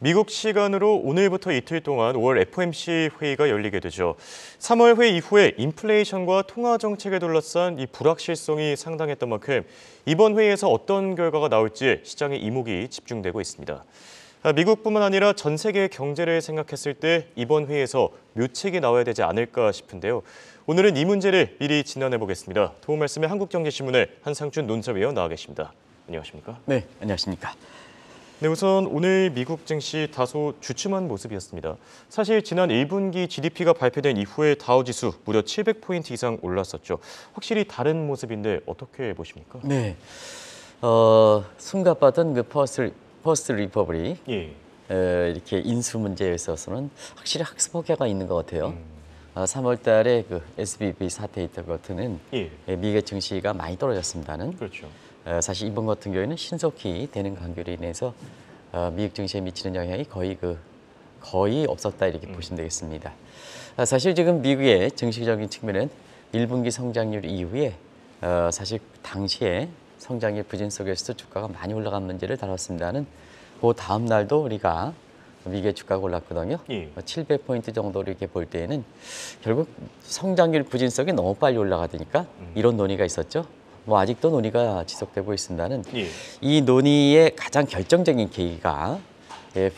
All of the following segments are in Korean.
미국 시간으로 오늘부터 이틀 동안 5월 FOMC 회의가 열리게 되죠. 3월 회의 이후에 인플레이션과 통화 정책에 둘러싼 이 불확실성이 상당했던 만큼 이번 회의에서 어떤 결과가 나올지 시장의 이목이 집중되고 있습니다. 미국뿐만 아니라 전 세계의 경제를 생각했을 때 이번 회의에서 묘책이 나와야 되지 않을까 싶은데요. 오늘은 이 문제를 미리 진단해 보겠습니다. 도움 말씀에 한국경제신문의 한상준 논설위원 나와 계십니다. 안녕하십니까? 네, 안녕하십니까? 네, 우선 오늘 미국 증시 다소 주춤한 모습이었습니다. 사실 지난 1분기 GDP가 발표된 이후에 다우지수 무려 700포인트 이상 올랐었죠. 확실히 다른 모습인데 어떻게 보십니까? 네, 숨가빠던 그 퍼스트 리퍼블릭 예. 이렇게 인수 문제에 있어서는 확실히 학습효과가 있는 것 같아요. 3월 달에 그 SVB 사태 있던 것은 예. 미국의 증시가 많이 떨어졌습니다는. 그렇죠. 사실 이번 같은 경우에는 신속히 되는 간결로 인해서 미국 증시에 미치는 영향이 거의 없었다 이렇게 보시면 되겠습니다. 사실 지금 미국의 증시적인 측면은 1분기 성장률 이후에 사실 당시에 성장률 부진 속에서도 주가가 많이 올라간 문제를 다뤘습니다는 그 다음 날도 우리가 미국의 주가가 올랐거든요. 예. 700포인트 정도로 이렇게 볼 때에는 결국 성장률 부진 속에 너무 빨리 올라가니까 이런 논의가 있었죠. 뭐 아직도 논의가 지속되고 있습니다는 예. 이 논의의 가장 결정적인 계기가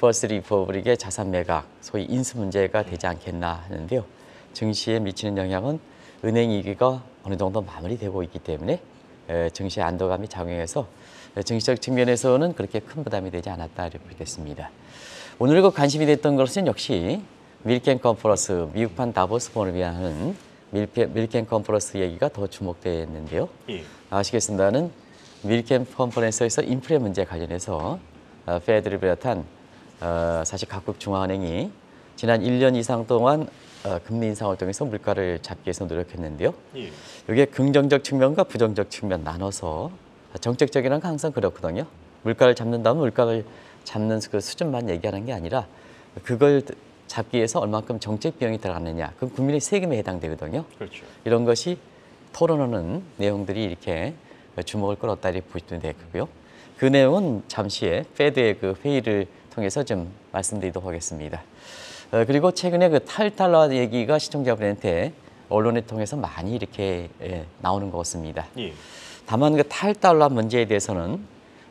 퍼스트 리퍼블릭의 자산 매각, 소위 인수 문제가 되지 않겠나 하는데요. 증시에 미치는 영향은 은행 위기가 어느 정도 마무리되고 있기 때문에 증시의 안도감이 작용해서 증시적 측면에서는 그렇게 큰 부담이 되지 않았다 이렇게 보겠습니다. 오늘 그 관심이 됐던 것은 역시 밀켄 컨퍼런스, 미국판 다보스 포럼이 하는 밀켄 컨퍼런스 얘기가 더 주목됐는데요. 예. 아시겠습니다는 밀켄 컨퍼런스에서 인플레 문제 관련해서 페드를 비롯한 사실 각국 중앙은행이 지난 1년 이상 동안 금리 인상을 통해서 물가를 잡기 위해서 노력했는데요. 예. 이게 긍정적 측면과 부정적 측면 나눠서 정책적이라는 건 항상 그렇거든요. 물가를 잡는다면 물가를 잡는 그 수준만 얘기하는 게 아니라 그걸 잡기 위해서 얼마큼 정책 비용이 들어가느냐. 그럼 국민의 세금에 해당되거든요. 그렇죠. 이런 것이 토론하는 내용들이 이렇게 주목을 끌었다 이렇게 보시면 되겠고요. 그 내용은 잠시 후에 페드의 그 회의를 통해서 좀 말씀드리도록 하겠습니다. 그리고 최근에 그 탈달러 얘기가 시청자분한테 언론을 통해서 많이 이렇게 나오는 것 같습니다. 예. 다만 그 탈달러 문제에 대해서는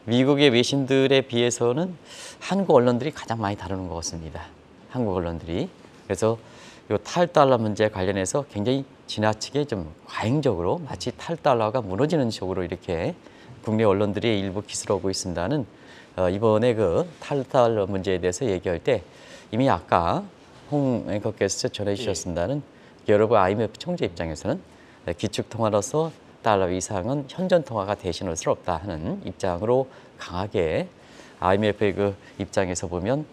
미국의 외신들에 비해서는 한국 언론들이 가장 많이 다루는 것 같습니다. 한국 언론들이. 그래서 이 탈달러 문제 관련해서 굉장히 지나치게 좀 과잉적으로 마치 탈달러가 무너지는 식으로 이렇게 국내 언론들이 일부 기사를 오고 있습니다는 이번에 그 탈달러 문제에 대해서 얘기할 때 이미 아까 홍 앵커께서 전해 주셨습니다는 여러분 IMF 총재 입장에서는 기축 통화로서 달러 이상은 현존 통화가 대신할 수 없다 하는 입장으로 강하게 IMF의 그 입장에서 보면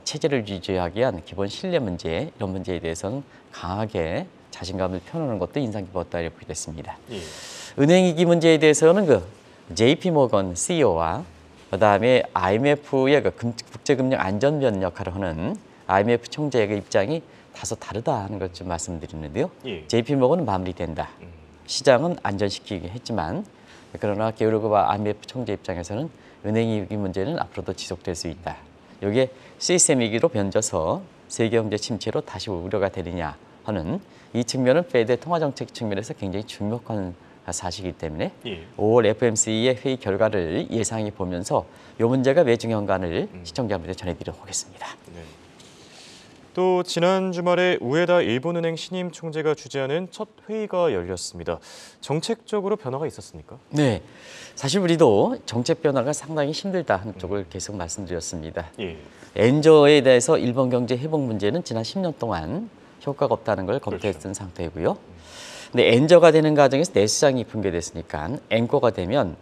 체제를 유지하기 위한 기본 신뢰 문제 이런 문제에 대해서는 강하게 자신감을 표현하는 것도 인상 깊었다 이렇게 됐습니다. 예. 은행 위기 문제에 대해서는 그 JP 모건 CEO와 그다음에 IMF의 그 국제금융 안전변 역할을 하는 IMF 총재의 그 입장이 다소 다르다 하는 것 좀 말씀드리는데요. 예. JP 모건은 마무리된다. 시장은 안전시키긴 했지만 그러나 게오르그와 IMF 총재 입장에서는 은행 위기 문제는 앞으로도 지속될 수 있다. 이게 시스템 위기로 변져서 세계 경제 침체로 다시 우려가 되느냐 하는 이 측면은 페드의 통화정책 측면에서 굉장히 중요한 사실이기 때문에 예. 5월 FOMC의 회의 결과를 예상해 보면서 이 문제가 왜 중요한가를 시청자분들께 전해드리도록 하겠습니다. 네. 또 지난 주말에 우에다 일본은행 신임 총재가 주재하는 첫 회의가 열렸습니다. 정책적으로 변화가 있었습니까? 네, 사실 우리도 정책 변화가 상당히 힘들다 하는 쪽을 계속 말씀드렸습니다. 예. 엔저에 대해서 일본 경제 회복 문제는 지난 10년 동안 효과가 없다는 걸 검토했던 상태이고요. 근데 엔저가 되는 과정에서 내수장이 붕괴됐으니까 앵커가 되면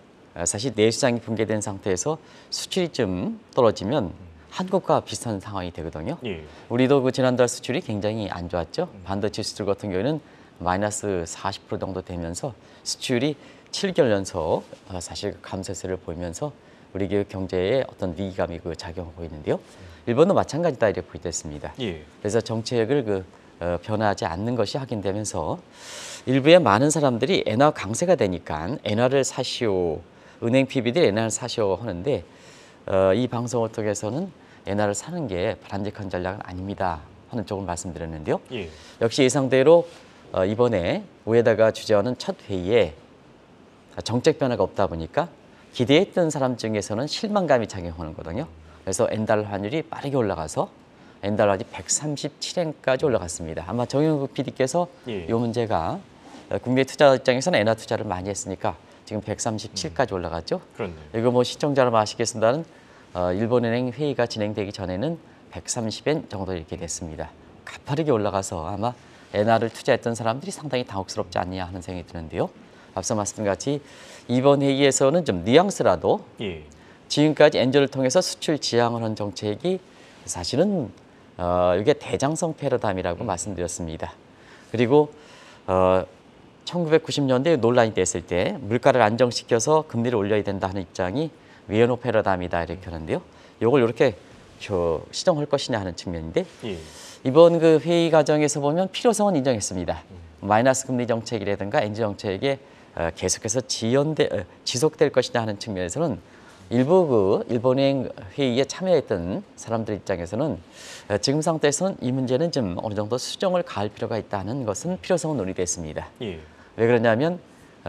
사실 내수장이 붕괴된 상태에서 수출이 좀 떨어지면 한국과 비슷한 상황이 되거든요. 예. 우리도 그 지난달 수출이 굉장히 안 좋았죠. 반도체 수출 같은 경우에는 마이너스 40% 정도 되면서 수출이 7개월 연속 사실 감소세를 보이면서 우리 경제에 어떤 위기감이 작용하고 있는데요. 일본도 마찬가지다 이렇게 보겠습니다. 예. 그래서 정책을 변화하지 않는 것이 확인되면서 일부의 많은 사람들이 엔화 강세가 되니까 엔화를 사시오, 은행 PB들이 엔화를 사시오 하는데 이 방송을 통해서는 엔화를 사는 게 바람직한 전략은 아닙니다 하는 쪽을 말씀드렸는데요. 예. 역시 예상대로 이번에 우에다가 주재원은 첫 회의에 정책 변화가 없다 보니까 기대했던 사람 중에서는 실망감이 작용하는 거거든요. 그래서 엔달러 환율이 빠르게 올라가서 엔달러 환율이 137엔까지 올라갔습니다. 아마 정영국 PD께서 예. 이 문제가 국내 투자 입장에서는 엔화 투자를 많이 했으니까 지금 137까지 올라갔죠. 그렇네요. 이거 뭐 시청자 여러분 아시겠습니다는 일본은행 회의가 진행되기 전에는 130엔 정도 이렇게 됐습니다. 가파르게 올라가서 아마 엔화를 투자했던 사람들이 상당히 당혹스럽지 않냐 하는 생각이 드는데요. 앞서 말씀드린 같이 이번 회의에서는 좀 뉘앙스라도 예. 지금까지 엔저를 통해서 수출 지향을 한 정책이 사실은 이게 대장성 패러다임이라고 말씀드렸습니다. 그리고 1990년대에 논란이 됐을 때 물가를 안정시켜서 금리를 올려야 된다 하는 입장이 위에노 패러다임이다 이렇게 하는데요. 이걸 이렇게 시정할 것이냐 하는 측면인데 예. 이번 그 회의 과정에서 보면 필요성은 인정했습니다. 마이너스 금리 정책이라든가 엔저 정책에 계속해서 지속될 것이냐 하는 측면에서는 일부 그 일본행 회의에 참여했던 사람들 입장에서는 지금 상태에서는 이 문제는 좀 어느 정도 수정을 가할 필요가 있다는 것은 필요성은 논의됐습니다. 예. 왜 그러냐면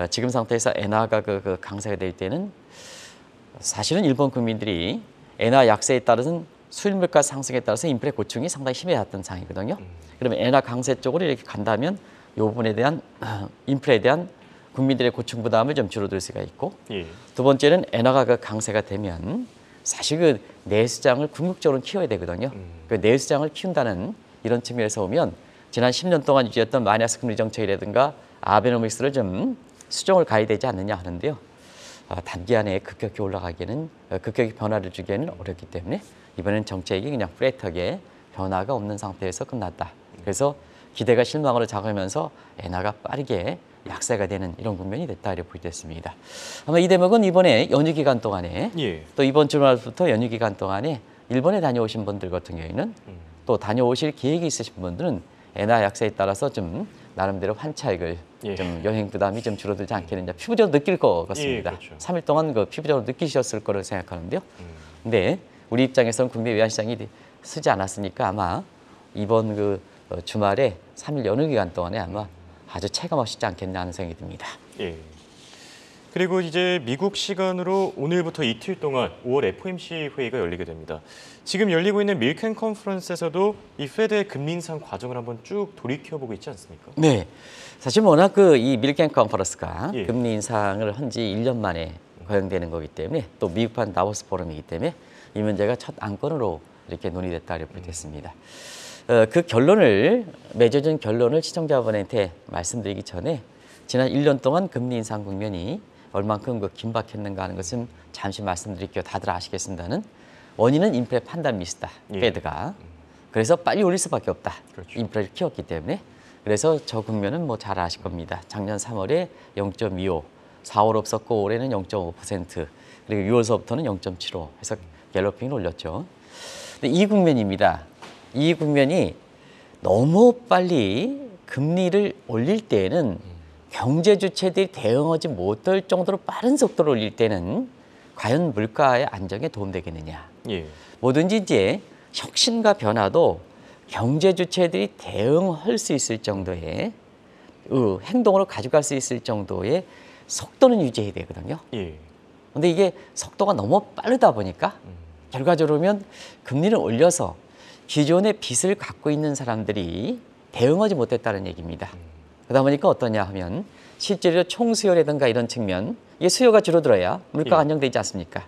지금 상태에서 엔화가 그 강세가 될 때는 사실은 일본 국민들이 엔화 약세에 따른 수일 물가 상승에 따라서 인플레 고충이 상당히 심해졌던 상황이거든요. 그러면 엔화 강세 쪽으로 이렇게 간다면 이 부분에 대한 인플레에 대한 국민들의 고충 부담을 좀 줄어들 수가 있고 예. 두 번째는 엔화가 그 강세가 되면 사실 그 내수장을 궁극적으로 키워야 되거든요. 그 내수장을 키운다는 이런 측면에서 보면 지난 10년 동안 유지했던 마이너스 금리 정책이라든가 아베노믹스를 좀 수정을 가야 되지 않느냐 하는데요. 단기간에 급격히 올라가기에는 급격히 변화를 주기에는 어렵기 때문에 이번엔 정책이 그냥 플랫하게 변화가 없는 상태에서 끝났다. 그래서 기대가 실망으로 작으면서 엔화가 빠르게 약세가 되는 이런 국면이 됐다 이렇게 보겠습니다. 아마 이 대목은 이번에 연휴 기간 동안에 예. 또 이번 주말부터 연휴 기간 동안에 일본에 다녀오신 분들 같은 경우에는 또 다녀오실 계획이 있으신 분들은 엔화 약세에 따라서 좀 나름대로 환차익을 예. 좀 여행 부담이 좀 줄어들지 않겠느냐 피부적으로 느낄 것 같습니다. 예, 그렇죠. 3일 동안 그 피부적으로 느끼셨을 거라고 생각하는데요. 근데 우리 입장에서는 국내 외환시장이 쓰지 않았으니까 아마 이번 그 주말에 3일 연휴 기간 동안에 아마 아주 체감하시지 않겠나 하는 생각이 듭니다. 예. 그리고 이제 미국 시간으로 오늘부터 이틀 동안 5월 FOMC 회의가 열리게 됩니다. 지금 열리고 있는 밀켄 컨퍼런스에서도 이 페드의 금리 인상 과정을 한번 쭉 돌이켜보고 있지 않습니까? 네, 사실 워낙 그 이 밀켄 컨퍼런스가 예. 금리 인상을 한 지 1년 만에 거행되는 거기 때문에 또 미국판 다보스 포럼이기 때문에 이 문제가 첫 안건으로 이렇게 논의됐다 이렇게 됐습니다. 그 결론을 맺어진 결론을 시청자분한테 말씀드리기 전에 지난 1년 동안 금리 인상 국면이 얼만큼 그 긴박했는가 하는 것은 잠시 말씀드릴게요. 다들 아시겠습니다는 원인은 인플레 판단 미스다. 예. 페드가. 그래서 빨리 올릴 수밖에 없다. 그렇죠. 인플레를 키웠기 때문에. 그래서 저 국면은 뭐 잘 아실 겁니다. 작년 3월에 0.25, 4월 없었고 올해는 0.5%, 그리고 6월서부터는 0.75 해서 갤러핑을 올렸죠. 근데 이 국면입니다. 이 국면이 너무 빨리 금리를 올릴 때에는 경제 주체들이 대응하지 못할 정도로 빠른 속도로 올릴 때는 과연 물가의 안정에 도움되겠느냐. 예. 뭐든지 이제 혁신과 변화도 경제 주체들이 대응할 수 있을 정도의 행동으로 가져갈 수 있을 정도의 속도는 유지해야 되거든요. 예. 근데 이게 속도가 너무 빠르다 보니까 결과적으로 보면 금리를 올려서 기존의 빚을 갖고 있는 사람들이 대응하지 못했다는 얘기입니다. 그러다 보니까 어떠냐 하면 실제로 총수요라든가 이런 측면, 이게 수요가 줄어들어야 물가가 예. 안정되지 않습니까?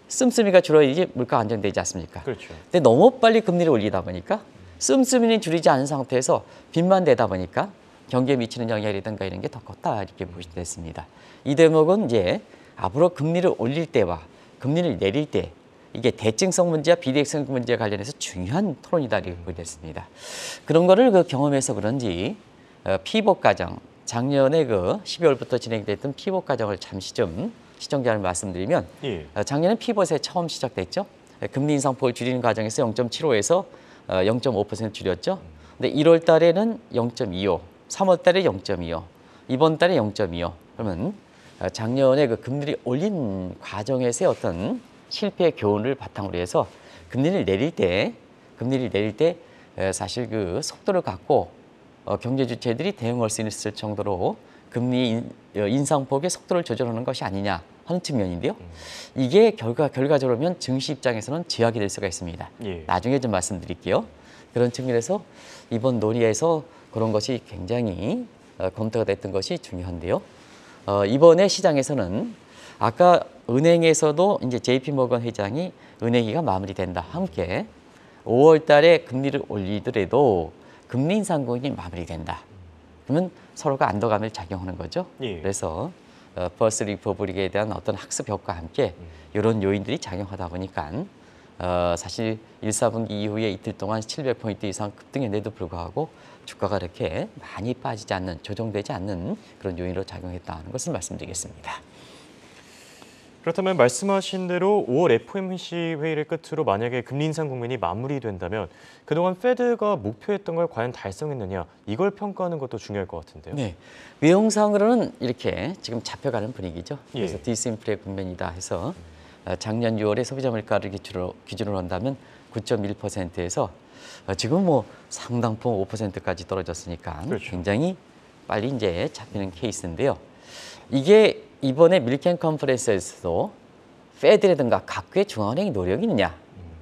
씀씀이가 줄어야지 물가가 안정되지 않습니까? 그렇죠. 근데 너무 빨리 금리를 올리다 보니까 씀씀이는 줄이지 않은 상태에서 빚만 되다 보니까 경기에 미치는 영향이라든가 이런 게 더 컸다 이렇게 보시면 됐습니다. 이 대목은 이제 앞으로 금리를 올릴 때와 금리를 내릴 때 이게 대칭성 문제와 비대칭성 문제와 관련해서 중요한 토론이다 이렇게 보게 됐습니다. 그런 거를 그 경험해서 그런지 피복 과정, 작년에 그 12월부터 진행됐던 피복 과정을 잠시 좀 시청자를 말씀드리면 예. 작년에 피벗에 처음 시작됐죠. 금리 인상폭을 줄이는 과정에서 0.75에서 0.5% 줄였죠. 근데 1월 달에는 0.25, 3월 달에 0.25, 이번 달에 0.25. 그러면 작년에 그 금리를 올린 과정에서의 어떤 실패의 교훈을 바탕으로 해서 금리를 내릴 때 사실 그 속도를 갖고 경제 주체들이 대응할 수 있을 정도로 금리 인상폭의 속도를 조절하는 것이 아니냐 하는 측면인데요. 이게 결과적으로 보면 증시 입장에서는 제약이 될 수가 있습니다. 예. 나중에 좀 말씀드릴게요. 그런 측면에서 이번 논의에서 그런 것이 굉장히 검토가 됐던 것이 중요한데요. 이번에 시장에서는 아까 은행에서도 이제 JP 모건 회장이 은행위가 마무리된다 함께 5월 달에 금리를 올리더라도 금리 인상 공연이 마무리된다. 그러면 서로가 안도감을 작용하는 거죠. 예. 그래서 퍼스트 리퍼블릭에 대한 어떤 학습 효과와 함께 이런 요인들이 작용하다 보니까 사실 1, 4분기 이후에 이틀 동안 700포인트 이상 급등했는데도 불구하고 주가가 이렇게 많이 빠지지 않는, 조정되지 않는 그런 요인으로 작용했다는 것을 말씀드리겠습니다. 그렇다면 말씀하신 대로 5월 FOMC 회의를 끝으로 만약에 금리 인상 국면이 마무리된다면 그동안 페드가 목표했던 걸 과연 달성했느냐 이걸 평가하는 것도 중요할 것 같은데요. 네, 외형상으로는 이렇게 지금 잡혀가는 분위기죠. 그래서 예. 디스인플레 국면이다 해서 작년 6월에 소비자 물가를 기준으로 한다면 9.1%에서 지금 뭐 상당폭 5%까지 떨어졌으니까 그렇죠. 굉장히 빨리 이제 잡히는 케이스인데요. 이게 이번에 밀켄 컨퍼런스에서도 페드라든가 각국의 중앙은행이 노력이 있느냐,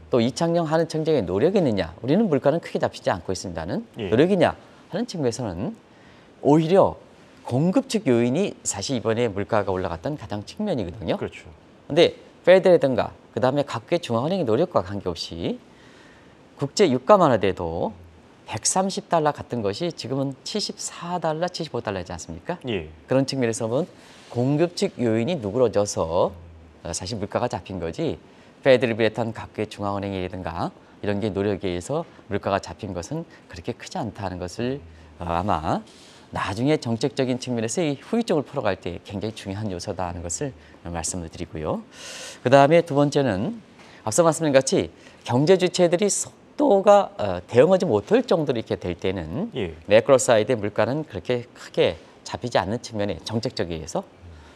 또 이창용 하는 청장의 노력이 있느냐, 우리는 물가는 크게 잡히지 않고 있습니다는 예. 노력이냐 하는 측면에서는 오히려 공급 측 요인이 사실 이번에 물가가 올라갔던 가장 측면이거든요. 그렇죠. 근데 페드라든가 그다음에 각국의 중앙은행의 노력과 관계없이 국제 유가 완화돼도 130달러 같은 것이 지금은 74달러, 75달러이지 않습니까? 예. 그런 측면에서 보면 공급 측 요인이 누그러져서 사실 물가가 잡힌 거지 페드를 비롯한 각국의 중앙은행이라든가 이런 게 노력에 의해서 물가가 잡힌 것은 그렇게 크지 않다는 것을 아마 나중에 정책적인 측면에서 이 후유증을 풀어갈 때 굉장히 중요한 요소다 하는 것을 말씀을 드리고요. 그다음에 두 번째는 앞서 말씀드린 같이 경제 주체들이 속도가 대응하지 못할 정도로 이렇게 될 때는 예. 매크로 사이드의 물가는 그렇게 크게 잡히지 않는 측면에 정책적에 의해서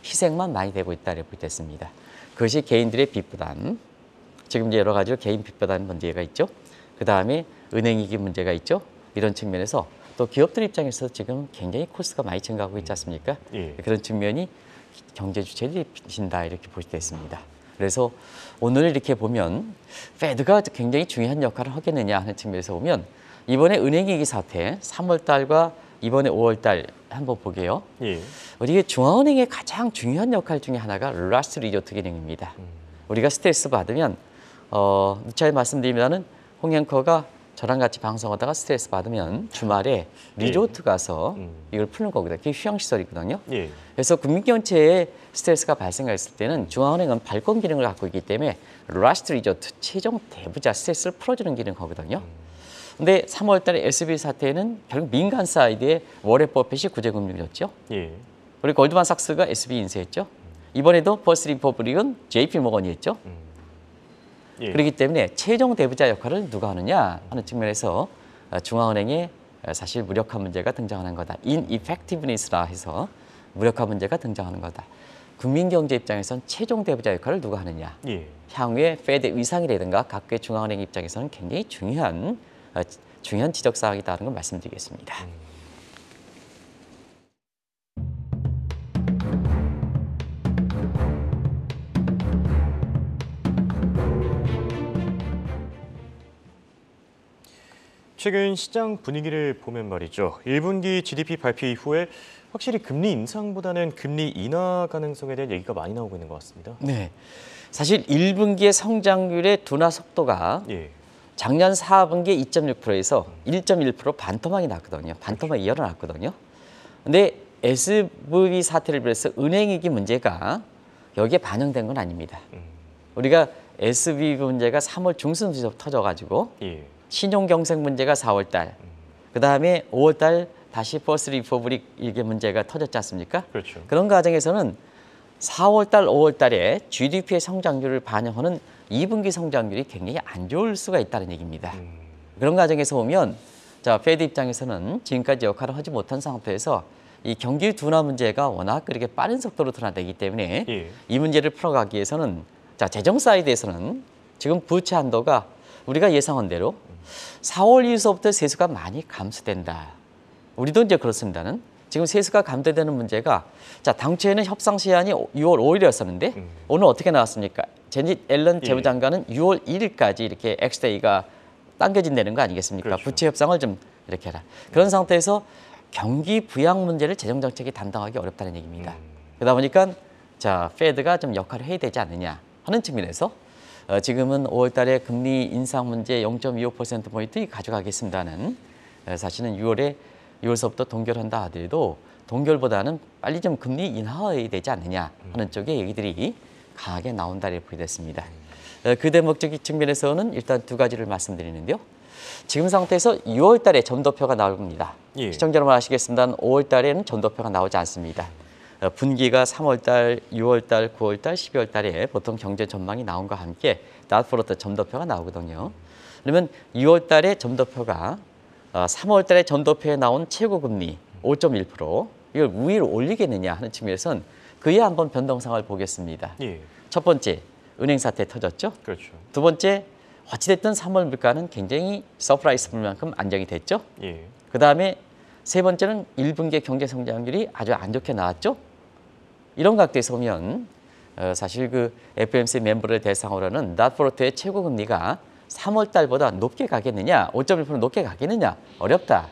희생만 많이 되고 있다고 볼 때 있습니다. 그것이 개인들의 빚부담, 지금 이제 여러 가지로 개인 빚부담 문제가 있죠. 그 다음에 은행위기 문제가 있죠. 이런 측면에서 또 기업들 입장에서 지금 굉장히 코스트가 많이 증가하고 있지 않습니까? 예. 그런 측면이 경제 주체들이 빚진다 이렇게 볼 때 있습니다. 그래서 오늘 이렇게 보면 페드가 굉장히 중요한 역할을 하겠느냐 하는 측면에서 보면 이번에 은행위기 사태 3월 달과 이번에 5월 달 한번 보게요. 예. 우리 중앙은행의 가장 중요한 역할 중에 하나가 라스트 리조트 기능입니다. 우리가 스트레스 받으면 누차에 말씀드리면은 홍 앵커가 저랑 같이 방송하다가 스트레스 받으면 주말에 리조트 가서 이걸 푸는 거거든요. 그게 휴양시설이거든요. 예. 그래서 국민경제에 스트레스가 발생했을 때는 중앙은행은 발권 기능을 갖고 있기 때문에 라스트 리조트, 최종 대부자 스트레스를 풀어주는 기능을 하거든요. 근데 3월 달에 SB 사태에는 결국 민간 사이드에 워렌 버핏이 구제금융이었죠. 예. 그리고 골드만삭스가 SB 인수했죠. 이번에도 퍼스트 리퍼블릭은 JP 모건이 했죠. 예. 그렇기 때문에 최종 대부자 역할을 누가 하느냐 하는 측면에서 중앙은행의 사실 무력화 문제가 등장하는 거다. ineffectiveness라 해서 무력화 문제가 등장하는 거다. 국민경제 입장에서는 최종 대부자 역할을 누가 하느냐. 예. 향후에 페드 의상이라든가 각국의 중앙은행 입장에서는 굉장히 중요한 지적사항이다는 걸 말씀드리겠습니다. 최근 시장 분위기를 보면 말이죠. 1분기 GDP 발표 이후에 확실히 금리 인상보다는 금리 인하 가능성에 대한 얘기가 많이 나오고 있는 것 같습니다. 네, 사실 1분기의 성장률의 둔화 속도가 예. 작년 4분기 2.6%에서 1.1% 반토막이 났거든요. 반토막이 열어났거든요. 근데 SVB 사태를 비롯해서 은행위기 문제가 여기에 반영된 건 아닙니다. 우리가 SVB 문제가 3월 중순부터 터져가지고 예. 신용경색 문제가 4월 달, 그 다음에 5월 달 다시 퍼스트 리퍼블릭 이게 문제가 터졌지 않습니까? 그렇죠. 그런 과정에서는 4월 달, 5월 달에 GDP의 성장률을 반영하는 2분기 성장률이 굉장히 안 좋을 수가 있다는 얘기입니다. 그런 과정에서 보면 자, 페드 입장에서는 지금까지 역할을 하지 못한 상태에서 이 경기 둔화 문제가 워낙 그렇게 빠른 속도로 둔화되기 때문에 예. 이 문제를 풀어가기 위해서는 자, 재정 사이드에서는 지금 부채 한도가 우리가 예상한 대로 4월 이후서부터 세수가 많이 감소된다. 우리도 이제 그렇습니다는 지금 세수가 감소되는 문제가 자 당초에는 협상 시한이 6월 5일이었었는데 오늘 어떻게 나왔습니까? 제닛 옐런 재무장관은 6월 1일까지 이렇게 엑스데이가 당겨진다는 거 아니겠습니까? 그렇죠. 부채 협상을 좀 이렇게 해라. 그런 상태에서 경기 부양 문제를 재정 정책이 담당하기 어렵다는 얘기입니다. 그러다 보니까 자 페드가 좀 역할을 해야 되지 않느냐 하는 측면에서 지금은 5월달에 금리 인상 문제 0.25%포인트 가져가겠습니다는 사실은 6월서부터 동결한다 하더라도 동결보다는 빨리 좀 금리 인하해야 되지 않느냐 하는 쪽의 얘기들이 강하게 나온다고 보여졌습니다. 그 대목적인 측면에서는 일단 두 가지를 말씀드리는데요. 지금 상태에서 6월 달에 전도표가 나올 겁니다. 예. 시청자 여러분 아시겠습니다만 5월 달에는 전도표가 나오지 않습니다. 분기가 3월 달, 6월 달, 9월 달, 12월 달에 보통 경제 전망이 나온과 함께 닷프로트 점도표가 나오거든요. 그러면 6월 달에 점도표가 3월 달에 점도표에 나온 최고금리 5.1% 이걸 위로 올리겠느냐 하는 측면에서는 그에 한번 변동상을 보겠습니다. 예. 첫 번째, 은행 사태 터졌죠. 그렇죠. 두 번째, 어찌됐든 3월 물가는 굉장히 서프라이즈 불만큼 안정이 됐죠. 예. 그다음에 세 번째는 1분기 경제 성장률이 아주 안 좋게 나왔죠. 이런 각도에서 보면 사실 그 FOMC 멤버를 대상으로는 닷프로트의 최고금리가 3월 달보다 높게 가겠느냐, 5.1% 높게 가겠느냐 어렵다.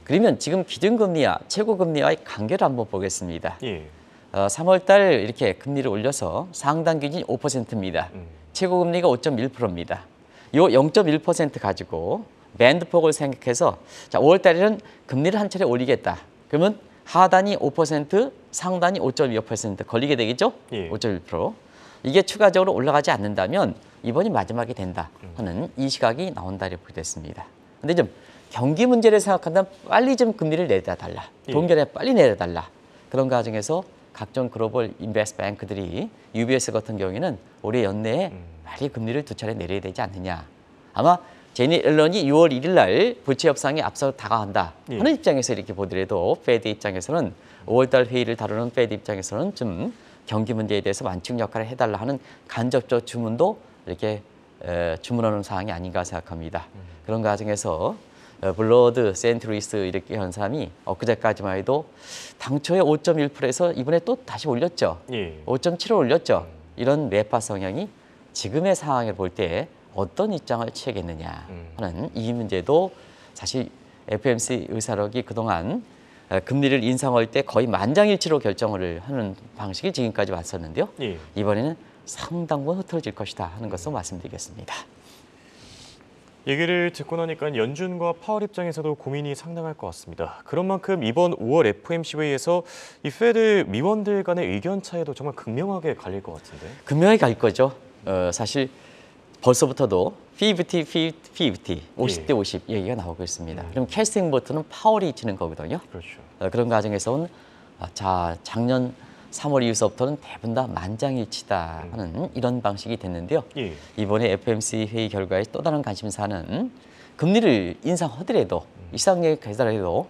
그러면 지금 기준금리와 최고금리와의 관계를 한번 보겠습니다. 예. 3월 달 이렇게 금리를 올려서 상당 기준이 5%입니다. 최고금리가 5.1%입니다. 이 0.1% 가지고 밴드폭을 생각해서 자 5월 달에는 금리를 한 차례 올리겠다. 그러면 하단이 5%, 상단이 5.25% 걸리게 되겠죠? 예. 5.1%. 이게 추가적으로 올라가지 않는다면 이번이 마지막이 된다 하는 이 시각이 나온다고 보게 됐습니다. 근데 좀 경기 문제를 생각한다면 빨리 좀 금리를 내려달라. 예. 동결에 빨리 내려달라. 그런 과정에서 각종 글로벌 인베스트 뱅크들이 UBS 같은 경우에는 올해 연내에 빨리 금리를 두 차례 내려야 되지 않느냐. 아마 제니 앨런이 6월 1일 날 부채 협상에 앞서 다가간다 하는 입장에서 이렇게 보더라도 페드 입장에서는 5월 달 회의를 다루는 페드 입장에서는 좀 경기 문제에 대해서 완충 역할을 해달라 하는 간접적 주문도 이렇게 주문하는 사항이 아닌가 생각합니다. 그런 과정에서 블러드, 센트루이스 이렇게 한 사람이 엊그제까지만 해도 당초에 5.1%에서 이번에 또 다시 올렸죠. 예. 5.7을 올렸죠. 이런 매파 성향이 지금의 상황을 볼 때 어떤 입장을 취하겠느냐 하는 이 문제도 사실 FOMC 의사록이 그동안 금리를 인상할 때 거의 만장일치로 결정을 하는 방식이 지금까지 왔었는데요. 예. 이번에는 상당 부분 흐트러질 것이다 하는 것을 말씀드리겠습니다. 얘기를 듣고 나니까 연준과 파월 입장에서도 고민이 상당할 것 같습니다. 그런 만큼 이번 5월 FOMC 회의에서 이 페드 위원들 간의 의견 차이도 정말 극명하게 갈릴 것 같은데. 극명히 갈 거죠. 사실 벌써부터도 50대 50 얘기가 나오고 있습니다. 그럼 캐스팅 보트는 파월이 치는 거거든요. 그렇죠. 그런 과정에서는 자 작년 3월 이후서부터는 대부분 다 만장일치다 하는 이런 방식이 됐는데요. 예. 이번에 FOMC 회의 결과에 또 다른 관심사는 금리를 인상하더라도 이상하게 계산해도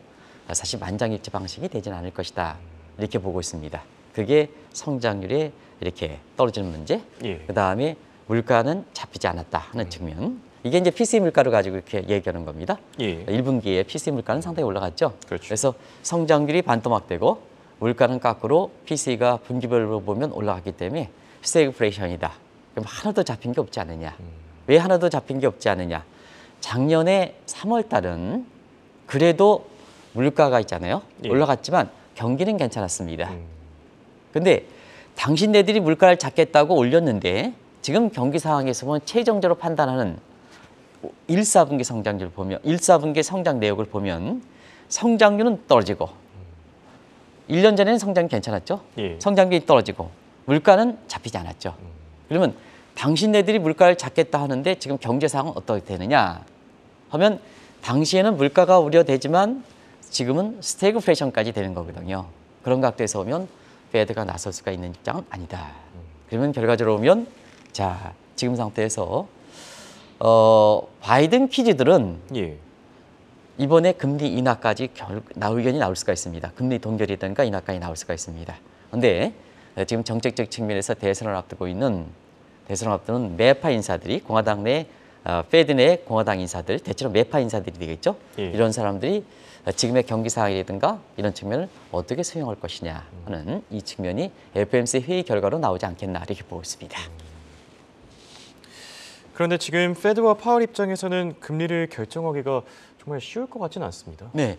사실 만장일치 방식이 되지는 않을 것이다 이렇게 보고 있습니다. 그게 성장률에 이렇게 떨어지는 문제. 예. 그다음에 물가는 잡히지 않았다 하는 측면. 이게 이제 PCE 물가를 가지고 이렇게 얘기하는 겁니다. 예. 1분기에 PCE 물가는 상당히 올라갔죠. 그렇죠. 그래서 성장률이 반토막되고 물가는 거꾸로 PCE가 분기별로 보면 올라갔기 때문에 스태그플레이션이다. 그럼 하나도 잡힌 게 없지 않느냐. 왜 하나도 잡힌 게 없지 않느냐. 작년에 3월 달은 그래도 물가가 있잖아요. 예. 올라갔지만 경기는 괜찮았습니다. 근데 당신네들이 물가를 잡겠다고 올렸는데 지금 경기 상황에서 보면 최종적으로 판단하는 1, 4분기 성장률을 보면 1, 4분기 성장 내역을 보면 성장률은 떨어지고 1년 전에는 성장이 괜찮았죠. 예. 성장률이 떨어지고 물가는 잡히지 않았죠. 그러면 당신네들이 물가를 잡겠다 하는데 지금 경제 상황은 어떻게 되느냐 하면 당시에는 물가가 우려되지만 지금은 스태그플레이션까지 되는 거거든요. 그런 각도에서 보면 페드가 나설 수가 있는 입장은 아니다. 그러면 결과적으로 보면 자 지금 상태에서 바이든 퀴즈들은 예. 이번에 금리 인하까지 의견이 나올 수가 있습니다. 금리 동결이든가 인하까지 나올 수가 있습니다. 그런데 지금 정책적 측면에서 대선을 앞두고 있는 매파 인사들이 공화당 내 페드 내 공화당 인사들, 대체로 매파 인사들이 되겠죠. 예. 이런 사람들이 지금의 경기 상황이라든가 이런 측면을 어떻게 수용할 것이냐 하는 이 측면이 FOMC 회의 결과로 나오지 않겠나 이렇게 보고 있습니다. 그런데 지금 페드와 파월 입장에서는 금리를 결정하기가 정말 쉬울 것 같지는 않습니다. 네.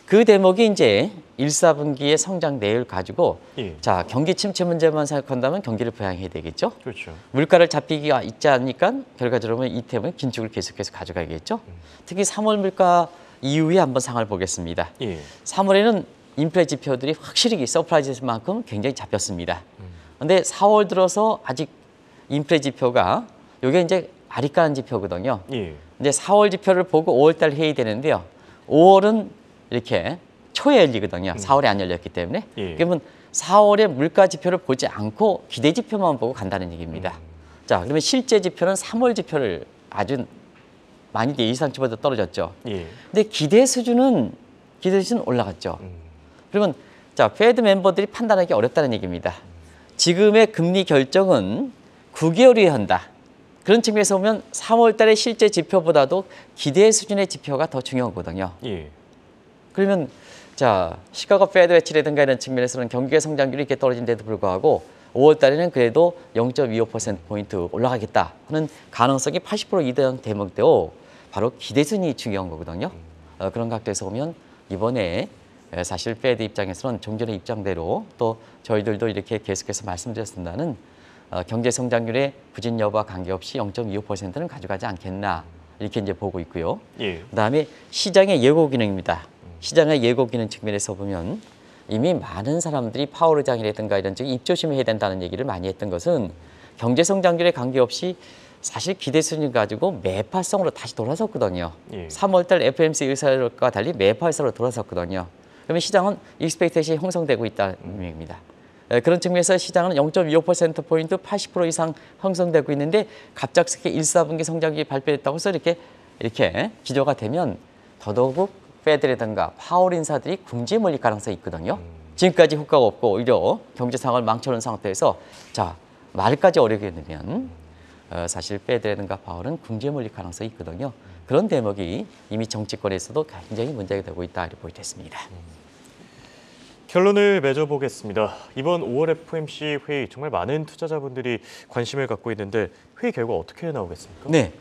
그 대목이 이제 1, 4분기의 성장 내역을 가지고 예. 자, 경기 침체 문제만 생각한다면 경기를 부양해야 되겠죠. 그렇죠. 물가를 잡히기가 있지 않으니까 결과적으로 이 때문에 긴축을 계속해서 가져가야겠죠. 특히 3월 물가 이후에 한번 상황을 보겠습니다. 예. 3월에는 인플레 지표들이 확실히 서프라이즈만큼 굉장히 잡혔습니다. 그런데 4월 들어서 아직 인플레 지표가 이게 이제 아리까는 지표거든요. 예. 이제 4월 지표를 보고 5월 달 회의되는데요. 5월은 이렇게 초에 열리거든요. 4월에 안 열렸기 때문에. 예. 그러면 4월에 물가 지표를 보지 않고 기대 지표만 보고 간다는 얘기입니다. 자, 그러면 실제 지표는 3월 지표를 아주 많이 예상치보다 떨어졌죠. 예. 근데 기대 수준은 올라갔죠. 그러면 자, 페드 멤버들이 판단하기 어렵다는 얘기입니다. 지금의 금리 결정은 9개월 후에 한다. 그런 측면에서 보면 3월 달의 실제 지표보다도 기대 수준의 지표가 더 중요하거든요. 예. 그러면 자, 시카고 페드 매치라든가 이런 측면에서는 경기의 성장률이 이렇게 떨어진데도 불구하고 5월 달에는 그래도 0.25%포인트 올라가겠다 하는 가능성이 80% 이상 되면 바로 기대 수준이 중요한 거거든요. 그런 각도에서 보면 이번에 사실 페드 입장에서는 좀 전의 입장대로 또 저희들도 이렇게 계속해서 말씀드렸습니다는 경제 성장률의 부진 여부와 관계없이 0.25%는 가져가지 않겠나 이렇게 이제 보고 있고요. 예. 그다음에 시장의 예고 기능입니다. 시장의 예고 기능 측면에서 보면 이미 많은 사람들이 파월 의장이라든가 이런 쪽에 입조심해야 된다는 얘기를 많이 했던 것은 경제 성장률에 관계없이 사실 기대 수준 가지고 매파성으로 다시 돌아섰거든요. 예. 3월 달 FOMC 의사과 달리 매파 의사로 돌아섰거든요. 그러면 시장은 익스펙테이션이 형성되고 있다는 의미입니다. 그런 측면에서 시장은 0.25%포인트 80% 이상 형성되고 있는데 갑작스럽게 1, 4분기 성장률이 발표됐다고 해서 이렇게 기조가 되면 더더욱 페드라든가 파월 인사들이 궁지에 몰릴 가능성이 있거든요. 지금까지 효과가 없고 오히려 경제 상황을 망쳐놓은 상태에서 자, 말까지 어렵게 되면 사실 페드라든가 파월은 궁지에 몰릴 가능성이 있거든요. 그런 대목이 이미 정치권에서도 굉장히 문제가 되고 있다 이렇게 보이겠습니다. 결론을 맺어보겠습니다. 이번 5월 FOMC 회의 정말 많은 투자자분들이 관심을 갖고 있는데 회의 결과 어떻게 나오겠습니까? 네,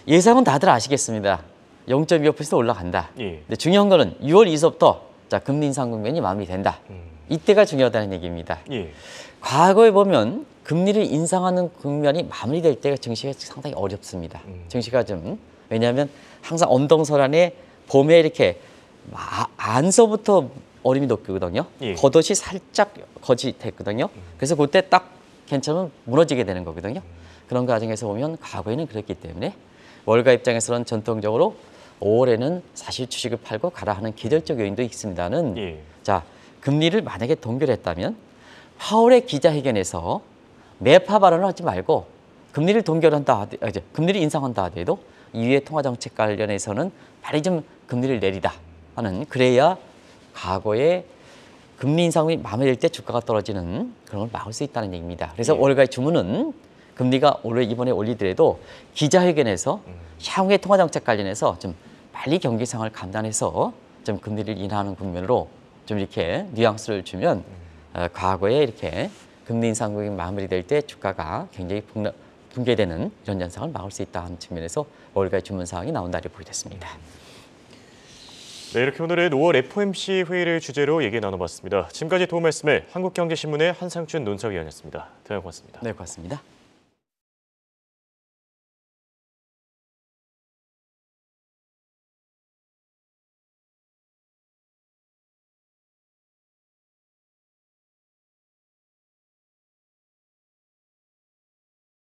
예상은 다들 아시겠습니다. 0.25% 올라간다. 예. 근데 중요한 거는 6월 2일부터 자, 금리 인상 국면이 마무리된다. 이때가 중요하다는 얘기입니다. 예. 과거에 보면 금리를 인상하는 국면이 마무리될 때가 증시가 상당히 어렵습니다. 증시가 좀 왜냐하면 항상 언덩설 봄에 이렇게 안서부터 어림이 높거든요. 예. 겉옷이 살짝 거짓했거든요. 그래서 그때 딱 괜찮으면 무너지게 되는 거거든요. 그런 과정에서 보면 과거에는 그랬기 때문에 월가 입장에서는 전통적으로 5월에는 사실 주식을 팔고 가라 하는 계절적 요인도 있습니다는 예. 자, 금리를 만약에 동결했다면 파월의 기자회견에서 매파 발언을 하지 말고 금리를 동결한다, 금리를 인상한다 하더라도 이후에 통화정책 관련해서는 빨리 좀 금리를 내리다 하는 그래야 과거에 금리 인상이 마무리될 때 주가가 떨어지는 그런 걸 막을 수 있다는 얘기입니다. 그래서 예. 월가의 주문은 금리가 올해 이번에 올리더라도 기자회견에서 향후의 통화정책 관련해서 좀 빨리 경기 상황을 감단해서 좀 금리를 인하하는 국면으로 좀 이렇게 뉘앙스를 주면 과거에 이렇게 금리 인상이 마무리될 때 주가가 굉장히 붕괴되는 이런 현상을 막을 수 있다는 측면에서 월가의 주문 사항이 나온다 이렇게 보겠습니다. 네, 이렇게 오늘은 5월 FOMC 회의를 주제로 얘기 나눠봤습니다. 지금까지 도움 말씀을 한국경제신문의 한상준 논설위원이었습니다. 대단히 고맙습니다. 네, 고맙습니다.